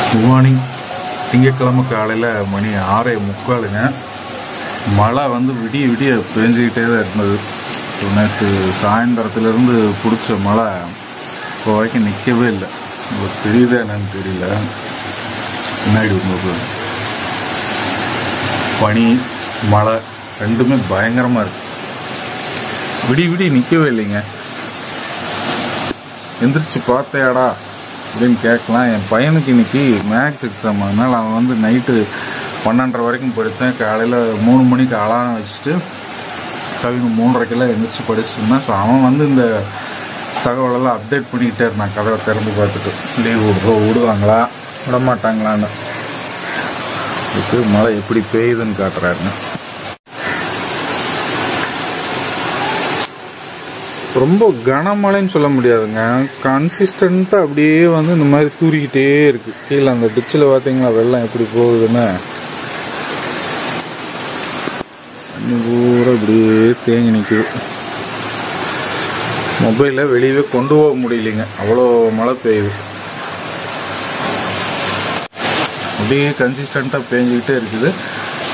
Good morning. திங்கட்கிழமை காலையில் மணி 6:45. மழை வந்து விடிய விடிய பேஞ்சிக்கிட்டே தான் இருந்தது. நேற்று சாயந்தரத்துலேருந்து பிடிச்ச மழை இப்போ வரைக்கும் நிற்கவே இல்லை. உங்களுக்கு தெரியுதா என்னன்னு தெரியல. பின்னாடி உங்களுக்கு பனி மழை ரெண்டுமே பயங்கரமாக இருக்குது. விடிய விடிய நிற்கவே இல்லைங்க. எந்திரிச்சு பார்த்தையாடா அப்படின்னு கேட்கலாம். என் பையனுக்கு இன்னைக்கு மேக்ஸ் எக்ஸாம், அதனால் அவன் வந்து நைட்டு 12:30 வரைக்கும் படித்தேன். காலையில் 3 மணிக்கு அலாரம் வச்சுட்டு கவிங்க 3:30 எந்திரிச்சு படிச்சுட்டுருந்தான். ஸோ அவன் வந்து இந்த தகவலெல்லாம் அப்டேட் பண்ணிக்கிட்டே இருந்தான். கதவை திறந்து பார்த்துட்டு லீவ் விடுவாங்களா விட மாட்டாங்களான்னு. இதுக்கு மழை எப்படி பெய்யுதுன்னு காட்டுறாருங்க. ரொம்ப கனமழைன்னு சொல்ல முடியாதுங்க. கன்சிஸ்டண்ட்டாக அப்படியே வந்து இந்த மாதிரி தூரிக்கிட்டே இருக்குது. கீழே அந்த டிச்சில் பார்த்தீங்களா வெள்ளம் எப்படி போகுதுன்னு. தண்ணி பூரா இப்படியே தேங்கி நிற்குது. மொபைலில் வெளியவே கொண்டு போக முடியலைங்க, அவ்வளோ மழை பெய்யுது. அப்படியே கன்சிஸ்டண்ட்டாக பேஞ்சிக்கிட்டே இருக்குது.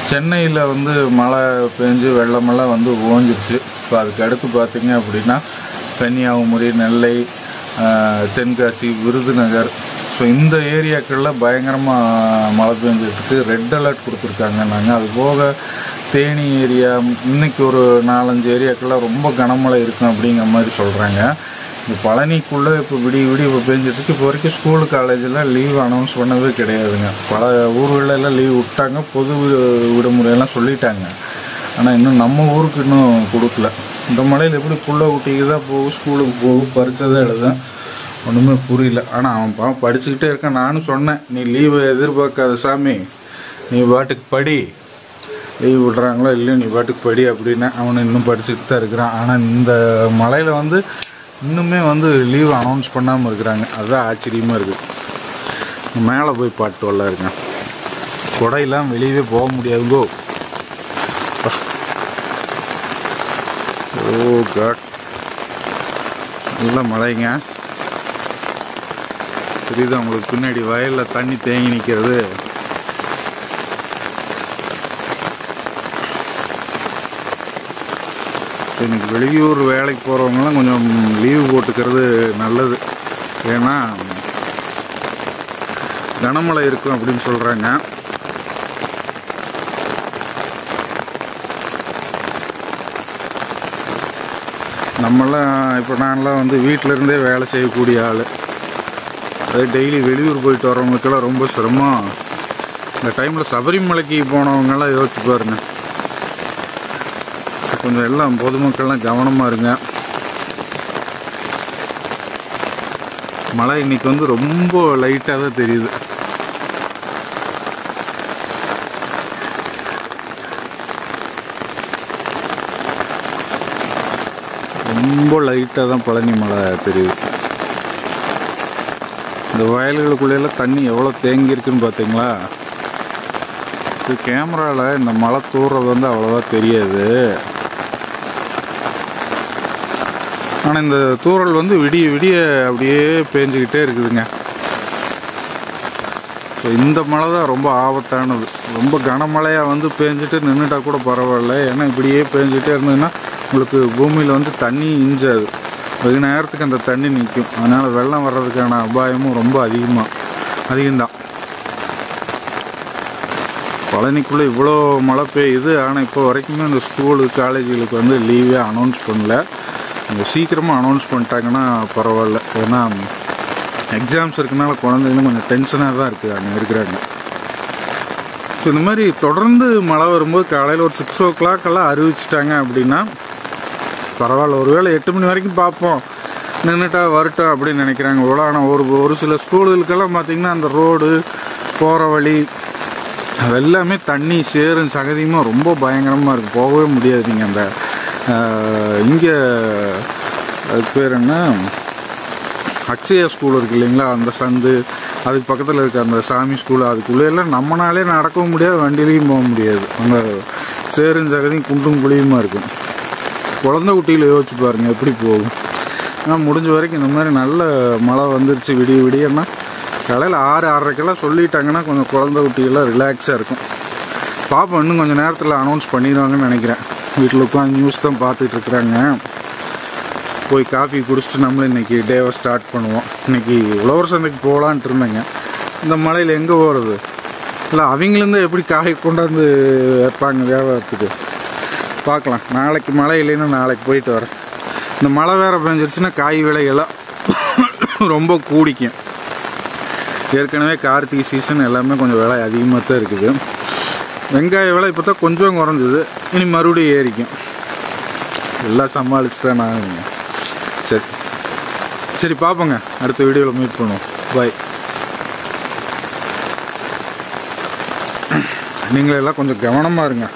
சென்னையில் வந்து மழை பெஞ்சு வெள்ளமெல்லாம் வந்து ஓஞ்சிருச்சு. இப்போ அதுக்கு அடுத்து பார்த்தீங்க அப்படின்னா கன்னியாகுமரி, நெல்லை, தென்காசி, விருதுநகர், ஸோ இந்த ஏரியாக்களில் பயங்கரமாக மழை பெஞ்சிருக்கு. ரெட் அலர்ட் கொடுத்துருக்காங்க. நாங்கள் அது போக தேனி ஏரியா, இன்னைக்கு ஒரு 4-5 ஏரியாக்கெல்லாம் ரொம்ப கனமழை இருக்கும் அப்படிங்கிற மாதிரி சொல்கிறாங்க. இப்போ பழனிக்குள்ளே இப்போ விடிய இப்போ பெஞ்சிட்ருக்கு. இப்போ வரைக்கும் ஸ்கூலு காலேஜில் லீவ் அனௌன்ஸ் பண்ணவே கிடையாதுங்க. பல ஊர்களெல்லாம் லீவ் விட்டாங்க, பொது விடுமுறையெல்லாம் சொல்லிட்டாங்க. ஆனால் இன்னும் நம்ம ஊருக்கு இன்னும் கொடுக்கல. இந்த மழையில் எப்படி புள்ள ஊட்டிக்கு தான் போகும், ஸ்கூலுக்கு போகும், பரிச்சதான் எழுதும், ஒன்றுமே புரியல. ஆனால் அவன் படிச்சுக்கிட்டே இருக்கான். நானும் சொன்னேன், நீ லீவை எதிர்பார்க்காத சாமி, நீ பாட்டுக்கு படி, லீவ் விடுறாங்களோ இல்லையோ நீ பாட்டுக்கு படி அப்படின்னு. அவனு இன்னும் படிச்சுக்கிட்டு தான் இருக்கிறான். ஆனால் இந்த மழையில் வந்து இன்னுமே வந்து லீவ் அனௌன்ஸ் பண்ணாமல் இருக்கிறாங்க. அதுதான் ஆச்சரியமாக இருக்குது. மேலே போய் பாட்டு வரல இருக்கேன். கொடையெல்லாம் வெளியவே போக முடியாதுங்கோ. ஓ காட், நல்ல மழைங்க. தெரியுதா உங்களுக்கு பின்னாடி வயலில் தண்ணி தேங்கி நிற்கிறது. இன்னைக்கு வெளியூர் வேலைக்கு போகிறவங்களாம் கொஞ்சம் லீவு போட்டுக்கிறது நல்லது. ஏன்னா கனமழை இருக்கும் அப்படின்னு சொல்கிறாங்க. நம்மளாம் இப்போ நான்லாம் வந்து வீட்டிலருந்தே வேலை செய்யக்கூடிய ஆள். அதே டெய்லி வெளியூர் போயிட்டு வரவங்களுக்கெல்லாம் ரொம்ப சிரமம். இந்த டைமில் சபரிமலைக்கு போனவங்கெல்லாம் யோசிச்சு பாருங்க. கொஞ்சம் எல்லாம் பொதுமக்கள்லாம் கவனமாக இருங்க. மழை இன்னைக்கு வந்து ரொம்ப லைட்டாக தான் தெரியுது. ரொம்ப லைட்டாக தான் பழனி மழை தெரியுது. இந்த வயல்களுக்குள்ளெல்லாம் தண்ணி எவ்வளோ தேங்கி இருக்குன்னு பார்த்தீங்களா? இது கேமராவில் இந்த மழை தூர்றது வந்து அவ்வளோவா தெரியாது. ஆனால் இந்த தூறல் வந்து விடிய விடிய அப்படியே பேஞ்சிக்கிட்டே இருக்குதுங்க. ஸோ இந்த மழை தான் ரொம்ப ஆபத்தானது. ரொம்ப கனமழையாக வந்து பேஞ்சிட்டு நின்றுட்டா கூட பரவாயில்ல. ஏன்னா இப்படியே பேஞ்சிட்டே இருந்ததுன்னா உங்களுக்கு பூமியில் வந்து தண்ணி இஞ்சாது, வெகு நேரத்துக்கு அந்த தண்ணி நிற்கும். அதனால் வெள்ளம் வர்றதுக்கான அபாயமும் ரொம்ப அதிகம்தான். பழனிக்குள்ளே இவ்வளோ மழை பெய்யுது. ஆனால் இப்போ வரைக்குமே இந்த ஸ்கூலு காலேஜுகளுக்கு வந்து லீவே அனௌன்ஸ் பண்ணல. கொஞ்சம் சீக்கிரமாக அனௌன்ஸ் பண்ணிட்டாங்கன்னா பரவாயில்ல. ஏன்னா எக்ஸாம்ஸ் இருக்கனால குழந்தைங்களும் கொஞ்சம் டென்ஷனாக தான் இருக்குது அங்கே இருக்கிறாங்க. ஸோ இந்த மாதிரி தொடர்ந்து மழை வரும்போது காலையில் ஒரு 6 o'clock அறிவிச்சிட்டாங்க அப்படின்னா பரவாயில்ல. ஒருவேளை 8 மணி வரைக்கும் பார்ப்போம், நின்றுட்டா வரட்டும் அப்படின்னு நினைக்கிறாங்க போல. ஆனால் ஒரு சில ஸ்கூலுக்கெல்லாம் பார்த்தீங்கன்னா அந்த ரோடு போகிற வழி அதெல்லாமே தண்ணி சேரும் சகதியுமாக ரொம்ப பயங்கரமாக இருக்குது. போகவே முடியாது. நீங்கள் அந்த இங்கே அதுக்கு பேர் என்ன, அக்ஷயா ஸ்கூல் இருக்குது இல்லைங்களா, அந்த சந்து அதுக்கு பக்கத்தில் இருக்க அந்த சாமி ஸ்கூல், அதுக்குள்ளேயெல்லாம் நம்மனாலே நடக்கவும் முடியாது, வண்டியிலையும் போக முடியாது. அந்த சேரும் சகதியும் குண்டும் குழியுமா இருக்கும். குழந்தை குட்டியில் யோசிச்சு பாருங்கள் எப்படி போகும். ஆனால் முடிஞ்ச வரைக்கும் இந்த மாதிரி நல்ல மழை வந்துருச்சு விடிய விடியன்னா காலையில் 6-6:30 சொல்லிட்டாங்கன்னா கொஞ்சம் குழந்தை குட்டியெல்லாம் ரிலாக்ஸாக இருக்கும். பாப்போம், இன்னும் கொஞ்சம் நேரத்தில் அனௌன்ஸ் பண்ணிடுவாங்கன்னு நினைக்கிறேன். வீட்டில் உட்காந்து நியூஸ் தான் பார்த்துட்டு இருக்கிறாங்க. போய் காஃபி குடிச்சிட்டு நம்மளும் இன்றைக்கி டேவை ஸ்டார்ட் பண்ணுவோம். இன்றைக்கி உழவர் சந்தைக்கு போகலான்ட்டு இருந்தேங்க. இந்த மழையில் எங்கே போகிறது? இல்லை அவங்களுந்தான் எப்படி காய் கொண்டாந்து வைப்பாங்க வியாபாரத்துக்கு. பார்க்கலாம். நாளைக்கு மழை இல்லைன்னா நாளைக்கு போயிட்டு வரேன். இந்த மழை வேறு பெஞ்சிருச்சுன்னா காய் விலையெல்லாம் ரொம்ப கூடிக்கும். ஏற்கனவே கார்த்திகை சீசன் எல்லாமே கொஞ்சம் விலை அதிகமாக தான் இருக்குது. வெங்காய விலை இப்போ தான் கொஞ்சம் குறைஞ்சிது, இனி மறுபடியும் ஏறிக்கும். எல்லாம் சமாளிச்சு தான் நான். சரி சரி பார்ப்போங்க, அடுத்த வீடியோவில் மீட் பண்ணுவோம். பாய். நீங்களெல்லாம் கொஞ்சம் கவனமாக இருங்க.